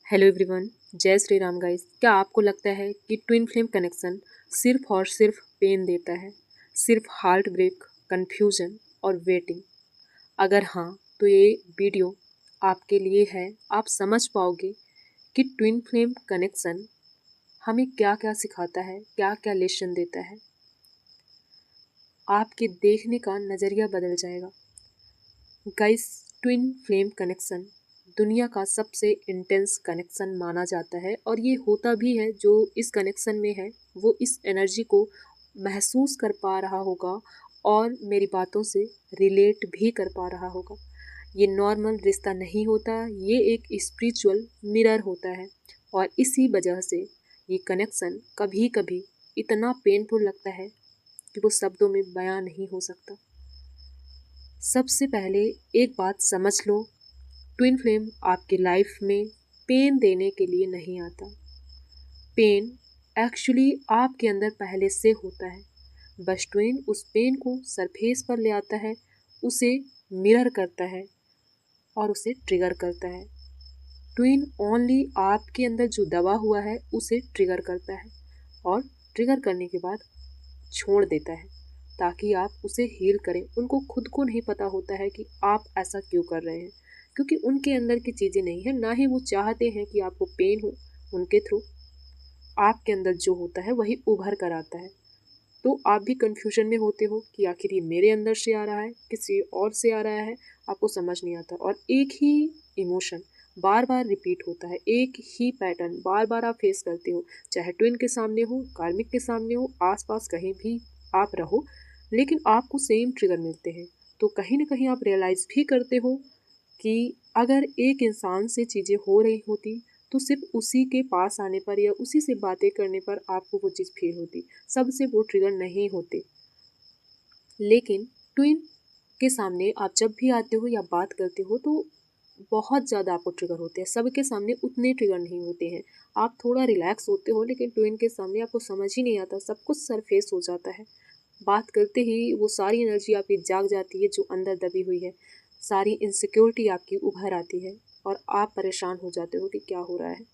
Hello everyone, जय Shri Ram guys. क्या आपको लगता है कि ट्विन फ्लेम कनेक्शन सिर्फ और सिर्फ पेन देता है, सिर्फ हार्ट ब्रेक, कन्फ्यूजन और वेटिंग? अगर हाँ, तो ये वीडियो आपके लिए है। आप समझ पाओगे कि ट्विन फ्लेम कनेक्शन हमें क्या क्या सिखाता है, क्या क्या लेसन देता है। आपके देखने का नज़रिया बदल जाएगा। गाइस, ट्विन फ्लेम कनेक्शन दुनिया का सबसे इंटेंस कनेक्शन माना जाता है और ये होता भी है। जो इस कनेक्शन में है वो इस एनर्जी को महसूस कर पा रहा होगा और मेरी बातों से रिलेट भी कर पा रहा होगा। ये नॉर्मल रिश्ता नहीं होता, ये एक स्पिरिचुअल मिरर होता है और इसी वजह से ये कनेक्शन कभी कभी इतना पेनफुल लगता है कि वो शब्दों में बयां नहीं हो सकता। सबसे पहले एक बात समझ लो, ट्विन फ्लेम आपकी लाइफ में पेन देने के लिए नहीं आता। पेन एक्चुअली आपके अंदर पहले से होता है, बस ट्विन उस पेन को सरफेस पर ले आता है, उसे मिरर करता है और उसे ट्रिगर करता है। ट्विन ओनली आपके अंदर जो दबा हुआ है उसे ट्रिगर करता है और ट्रिगर करने के बाद छोड़ देता है ताकि आप उसे हील करें। उनको खुद को नहीं पता होता है कि आप ऐसा क्यों कर रहे हैं, क्योंकि उनके अंदर की चीज़ें नहीं है, ना ही वो चाहते हैं कि आपको पेन हो। उनके थ्रू आपके अंदर जो होता है वही उभर कर आता है। तो आप भी कंफ्यूजन में होते हो कि आखिर ये मेरे अंदर से आ रहा है, किसी और से आ रहा है, आपको समझ नहीं आता। और एक ही इमोशन बार बार रिपीट होता है, एक ही पैटर्न बार बार आप फेस करते हो, चाहे ट्विन के सामने हो, कार्मिक के सामने हो, आसपास कहीं भी आप रहो, लेकिन आपको सेम ट्रिगर मिलते हैं। तो कहीं ना कहीं आप रियलाइज़ भी करते हो कि अगर एक इंसान से चीज़ें हो रही होती तो सिर्फ उसी के पास आने पर या उसी से बातें करने पर आपको वो चीज़ फील होती, सबसे वो ट्रिगर नहीं होते। लेकिन ट्विन के सामने आप जब भी आते हो या बात करते हो तो बहुत ज़्यादा आपको ट्रिगर होते हैं। सबके सामने उतने ट्रिगर नहीं होते हैं, आप थोड़ा रिलैक्स होते हो, लेकिन ट्विन के सामने आपको समझ ही नहीं आता, सब कुछ सरफेस हो जाता है। बात करते ही वो सारी एनर्जी आपकी जाग जाती है जो अंदर दबी हुई है, सारी इनसिक्योरिटी आपकी उभर आती है और आप परेशान हो जाते हो कि क्या हो रहा है।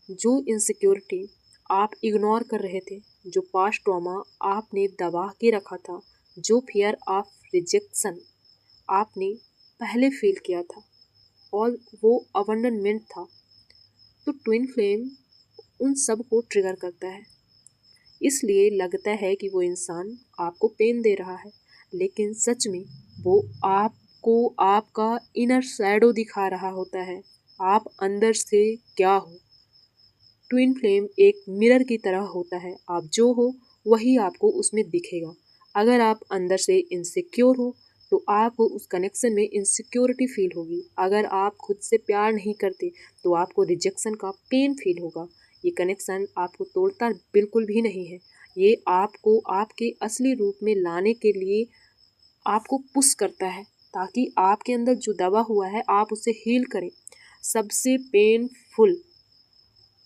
जो इनसिक्योरिटी आप इग्नोर कर रहे थे, जो पास्ट ट्रॉमा आपने दबा के रखा था, जो फियर ऑफ रिजेक्शन आपने पहले फील किया था और वो अबंडनमेंट था, तो ट्विन फ्लेम उन सब को ट्रिगर करता है। इसलिए लगता है कि वो इंसान आपको पेन दे रहा है, लेकिन सच में वो आपको आपका इनर शैडो दिखा रहा होता है, आप अंदर से क्या हो। ट्विन फ्लेम एक मिरर की तरह होता है, आप जो हो वही आपको उसमें दिखेगा। अगर आप अंदर से इनसिक्योर हो तो आपको उस कनेक्शन में इनसिक्योरिटी फील होगी। अगर आप खुद से प्यार नहीं करते तो आपको रिजेक्शन का पेन फील होगा। ये कनेक्शन आपको तोड़ता बिल्कुल भी नहीं है, ये आपको आपके असली रूप में लाने के लिए आपको पुश करता है ताकि आपके अंदर जो दबा हुआ है आप उसे हील करें। सबसे पेनफुल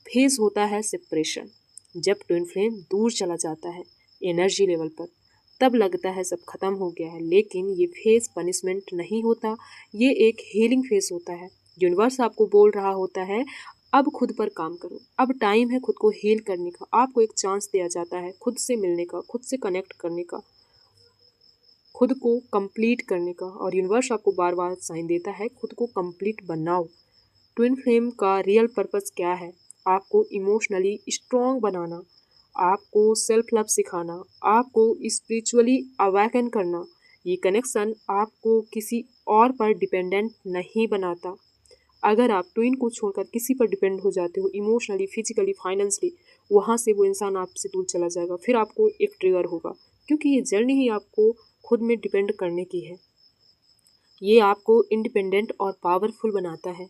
फेज होता है सेपरेशन। जब ट्विन फ्लेम दूर चला जाता है एनर्जी लेवल पर, तब लगता है सब खत्म हो गया है, लेकिन ये फेज पनिशमेंट नहीं होता, ये एक हीलिंग फेज होता है। यूनिवर्स आपको बोल रहा होता है अब खुद पर काम करो, अब टाइम है खुद को हील करने का। आपको एक चांस दिया जाता है खुद से मिलने का, खुद से कनेक्ट करने का, खुद को कंप्लीट करने का, और यूनिवर्स आपको बार बार साइन देता है खुद को कंप्लीट बनाओ। ट्विन फ्लेम का रियल पर्पस क्या है? आपको इमोशनली स्ट्रॉन्ग बनाना, आपको सेल्फ लव सिखाना, आपको स्पिरिचुअली अवेकन करना। ये कनेक्शन आपको किसी और पर डिपेंडेंट नहीं बनाता। अगर आप ट्विन को छोड़कर किसी पर डिपेंड हो जाते हो इमोशनली, फिजिकली, फाइनेंशली, वहाँ से वो इंसान आपसे दूर चला जाएगा। फिर आपको एक ट्रिगर होगा, क्योंकि ये जर्नी ही आपको खुद में डिपेंड करने की है। ये आपको इंडिपेंडेंट और पावरफुल बनाता है।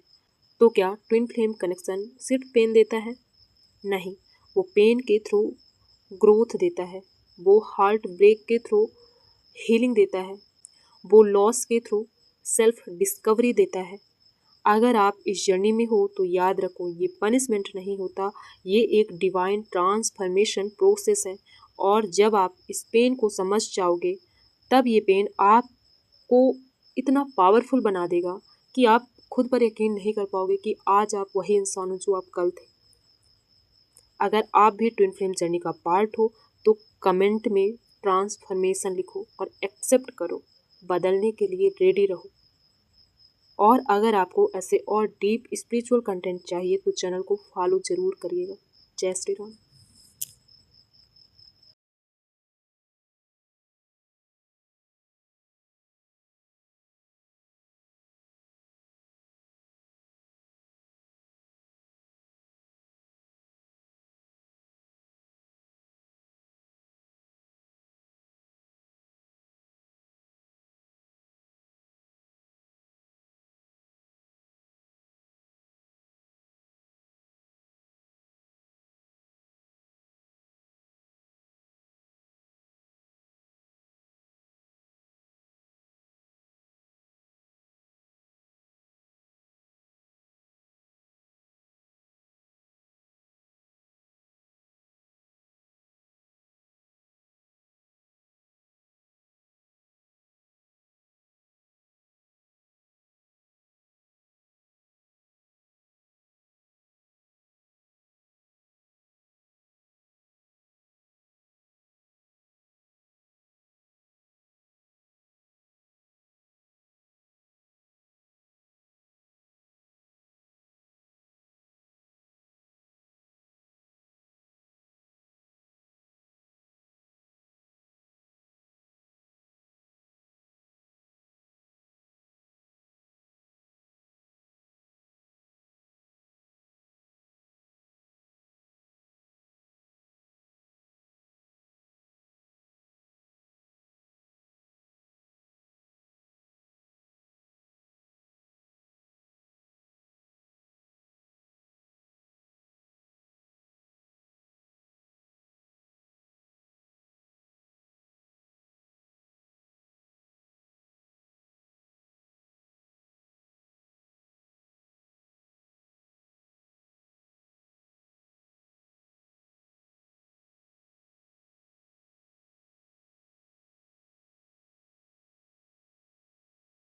तो क्या ट्विन फ्लेम कनेक्शन सिर्फ पेन देता है? नहीं, वो पेन के थ्रू ग्रोथ देता है, वो हार्ट ब्रेक के थ्रू हीलिंग देता है, वो लॉस के थ्रू सेल्फ डिस्कवरी देता है। अगर आप इस जर्नी में हो तो याद रखो, ये पनिशमेंट नहीं होता, ये एक डिवाइन ट्रांसफॉर्मेशन प्रोसेस है। और जब आप इस पेन को समझ जाओगे, तब ये पेन आपको इतना पावरफुल बना देगा कि आप खुद पर यकीन नहीं कर पाओगे कि आज आप वही इंसान हो जो आप कल थे। अगर आप भी ट्विन फ्लेम जर्नी का पार्ट हो तो कमेंट में ट्रांसफॉर्मेशन लिखो और एक्सेप्ट करो, बदलने के लिए रेडी रहो। और अगर आपको ऐसे और डीप स्पिरिचुअल कंटेंट चाहिए तो चैनल को फॉलो जरूर करिएगा। जय श्री राम।